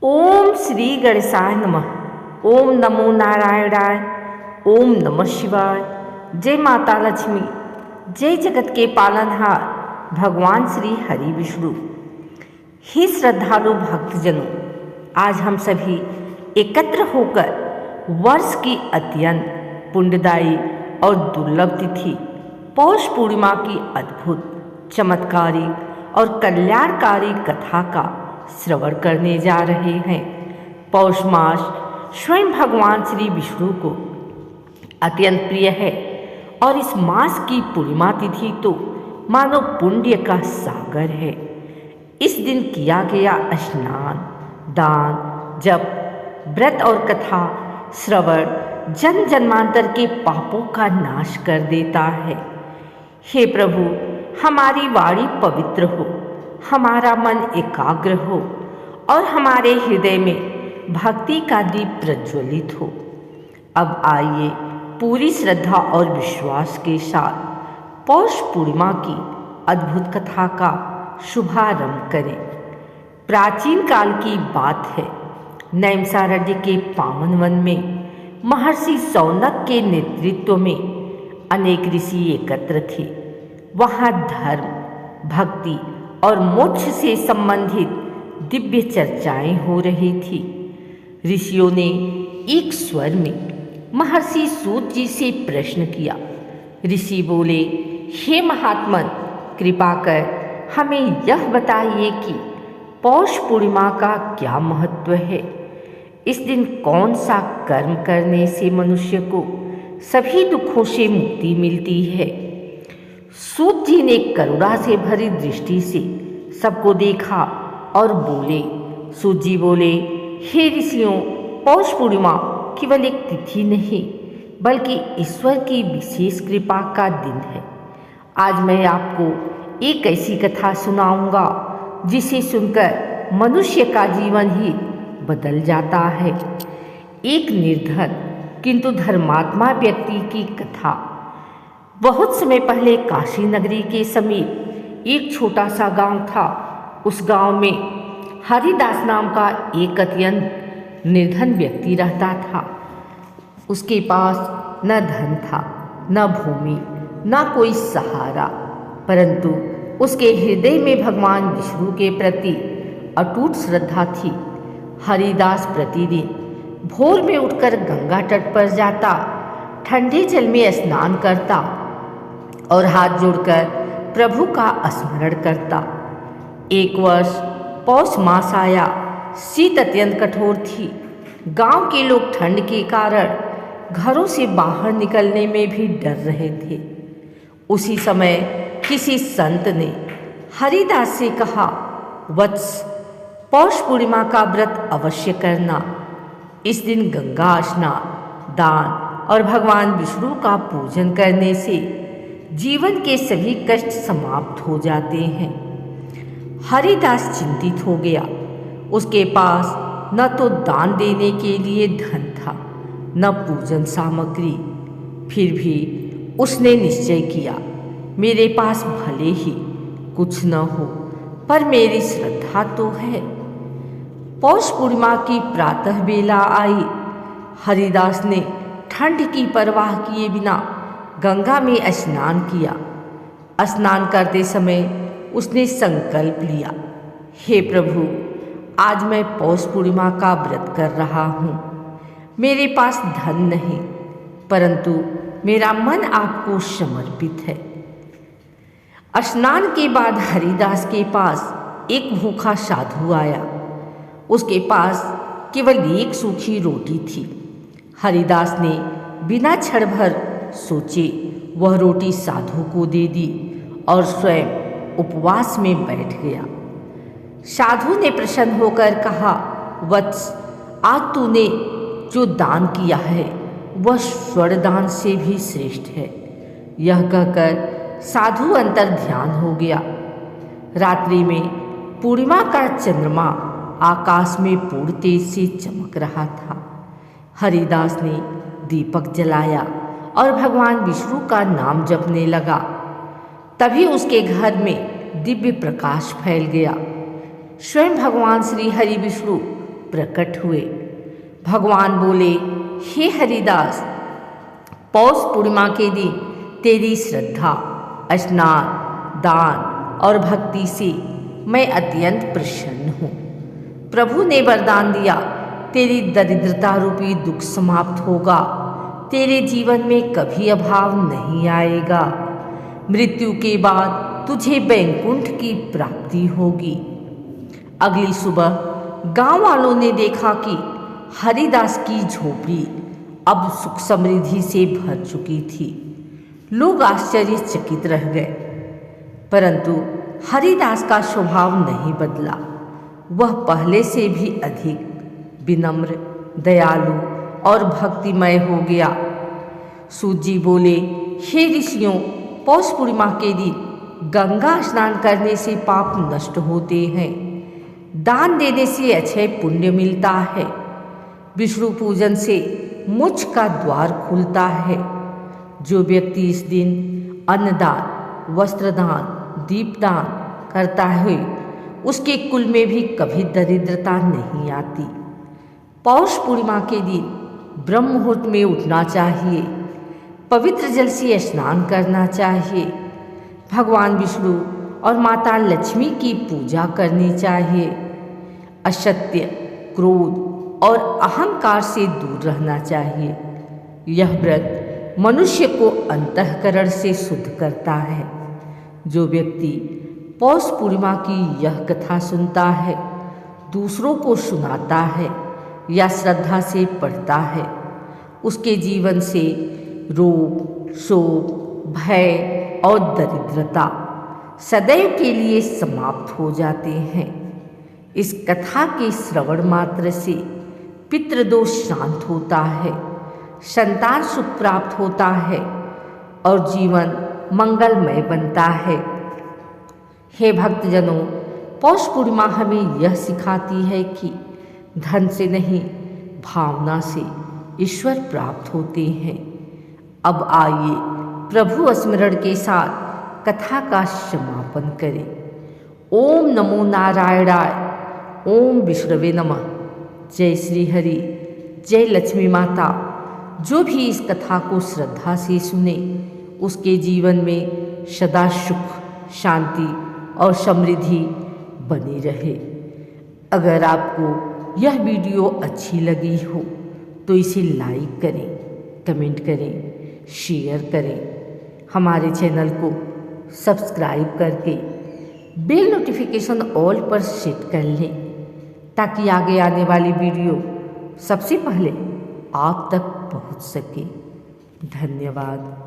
ओम श्री गणेशाय नमः। ओम नमो नारायणाय। ओम नमः शिवाय। जय माता लक्ष्मी। जय जगत के पालनहार भगवान श्री हरि विष्णु। हे श्रद्धालु भक्तजनों, आज हम सभी एकत्र होकर वर्ष की अत्यंत पुण्यदायी और दुर्लभ तिथि पौष पूर्णिमा की अद्भुत, चमत्कारी और कल्याणकारी कथा का श्रवण करने जा रहे हैं। पौष मास स्वयं भगवान श्री विष्णु को अत्यंत प्रिय है और इस मास की पूर्णिमा तिथि तो मानो पुण्य का सागर है। इस दिन किया गया स्नान, दान, जप, व्रत और कथा श्रवण जन्म जन्मांतर के पापों का नाश कर देता है। हे प्रभु, हमारी वाणी पवित्र हो, हमारा मन एकाग्र हो और हमारे हृदय में भक्ति का दीप प्रज्वलित हो। अब आइए पूरी श्रद्धा और विश्वास के साथ पौष पूर्णिमा की अद्भुत कथा का शुभारंभ करें। प्राचीन काल की बात है। नैमिषारण्य के पावन वन में महर्षि शौनक के नेतृत्व में अनेक ऋषि एकत्र थे। वहाँ धर्म, भक्ति और मोक्ष से संबंधित दिव्य चर्चाएं हो रही थी। ऋषियों ने एक स्वर में महर्षि सूत जी से प्रश्न किया। ऋषि बोले, हे महात्मन, कृपा कर हमें यह बताइए कि पौष पूर्णिमा का क्या महत्व है। इस दिन कौन सा कर्म करने से मनुष्य को सभी दुखों से मुक्ति मिलती है। सूत जी ने करुणा से भरी दृष्टि से सबको देखा और बोले। सूत जी बोले, हे ऋषियों, पौष पूर्णिमा केवल एक तिथि नहीं बल्कि ईश्वर की विशेष कृपा का दिन है। आज मैं आपको एक ऐसी कथा सुनाऊंगा जिसे सुनकर मनुष्य का जीवन ही बदल जाता है। एक निर्धन किंतु धर्मात्मा व्यक्ति की कथा। बहुत समय पहले काशी नगरी के समीप एक छोटा सा गांव था। उस गांव में हरिदास नाम का एक अत्यंत निर्धन व्यक्ति रहता था। उसके पास न धन था, न भूमि, न कोई सहारा, परंतु उसके हृदय में भगवान विष्णु के प्रति अटूट श्रद्धा थी। हरिदास प्रतिदिन भोर में उठकर गंगा तट पर जाता, ठंडे जल में स्नान करता और हाथ जोड़कर प्रभु का स्मरण करता। एक वर्ष पौष मास आया। शीत अत्यंत कठोर थी। गांव के लोग ठंड के कारण घरों से बाहर निकलने में भी डर रहे थे। उसी समय किसी संत ने हरिदास से कहा, वत्स, पौष पूर्णिमा का व्रत अवश्य करना। इस दिन गंगा स्नान, दान और भगवान विष्णु का पूजन करने से जीवन के सभी कष्ट समाप्त हो जाते हैं। हरिदास चिंतित हो गया। उसके पास न तो दान देने के लिए धन था, न पूजन सामग्री। फिर भी उसने निश्चय किया, मेरे पास भले ही कुछ न हो पर मेरी श्रद्धा तो है। पौष पूर्णिमा की प्रातः बेला आई। हरिदास ने ठंड की परवाह किए बिना गंगा में स्नान किया। स्नान करते समय उसने संकल्प लिया, हे प्रभु, आज मैं पौष पूर्णिमा का व्रत कर रहा हूँ। मेरे पास धन नहीं, परंतु मेरा मन आपको समर्पित है। स्नान के बाद हरिदास के पास एक भूखा साधु आया। उसके पास केवल एक सूखी रोटी थी। हरिदास ने बिना क्षण भर सोचे वह रोटी साधु को दे दी और स्वयं उपवास में बैठ गया। साधु ने प्रसन्न होकर कहा, वत्स, आज तूने जो दान किया है वह स्वर्ण दान से भी श्रेष्ठ है। यह कहकर साधु अंतर ध्यान हो गया। रात्रि में पूर्णिमा का चंद्रमा आकाश में पूर्ण तेज से चमक रहा था। हरिदास ने दीपक जलाया और भगवान विष्णु का नाम जपने लगा। तभी उसके घर में दिव्य प्रकाश फैल गया। स्वयं भगवान श्री हरि विष्णु प्रकट हुए। भगवान बोले, हे हरिदास, पौष पूर्णिमा के दिन तेरी श्रद्धा, स्नान, दान और भक्ति से मैं अत्यंत प्रसन्न हूँ। प्रभु ने वरदान दिया, तेरी दरिद्रता रूपी दुख समाप्त होगा, तेरे जीवन में कभी अभाव नहीं आएगा, मृत्यु के बाद तुझे वैकुंठ की प्राप्ति होगी। अगली सुबह गांव वालों ने देखा कि हरिदास की झोपड़ी अब सुख समृद्धि से भर चुकी थी। लोग आश्चर्यचकित रह गए, परंतु हरिदास का स्वभाव नहीं बदला। वह पहले से भी अधिक विनम्र, दयालु और भक्तिमय हो गया। सूत जी बोले, हे ऋषियों, पौष पूर्णिमा के दिन गंगा स्नान करने से पाप नष्ट होते हैं, दान देने से अक्षय पुण्य मिलता है, विष्णु पूजन से मोक्ष का द्वार खुलता है। जो व्यक्ति इस दिन अन्नदान, वस्त्रदान, दीपदान करता है, उसके कुल में भी कभी दरिद्रता नहीं आती। पौष पूर्णिमा के दिन ब्रह्म मुहूर्त में उठना चाहिए, पवित्र जल से स्नान करना चाहिए, भगवान विष्णु और माता लक्ष्मी की पूजा करनी चाहिए, असत्य, क्रोध और अहंकार से दूर रहना चाहिए। यह व्रत मनुष्य को अंतःकरण से शुद्ध करता है। जो व्यक्ति पौष पूर्णिमा की यह कथा सुनता है, दूसरों को सुनाता है या श्रद्धा से पढ़ता है, उसके जीवन से रोग, शोक, भय और दरिद्रता सदैव के लिए समाप्त हो जाते हैं। इस कथा के श्रवण मात्र से पितृदोष शांत होता है, संतान सुख प्राप्त होता है और जीवन मंगलमय बनता है। हे भक्तजनों, पौष पूर्णिमा हमें यह सिखाती है कि धन से नहीं, भावना से ईश्वर प्राप्त होते हैं। अब आइए प्रभु स्मरण के साथ कथा का समापन करें। ओम नमो नारायणाय, ओम विष्णवे नमः। जय श्री हरि, जय लक्ष्मी माता। जो भी इस कथा को श्रद्धा से सुने, उसके जीवन में सदा सुख, शांति और समृद्धि बनी रहे। अगर आपको यह वीडियो अच्छी लगी हो तो इसे लाइक करें, कमेंट करें, शेयर करें। हमारे चैनल को सब्सक्राइब करके बेल नोटिफिकेशन ऑल पर सेट कर लें, ताकि आगे आने वाली वीडियो सबसे पहले आप तक पहुंच सके। धन्यवाद।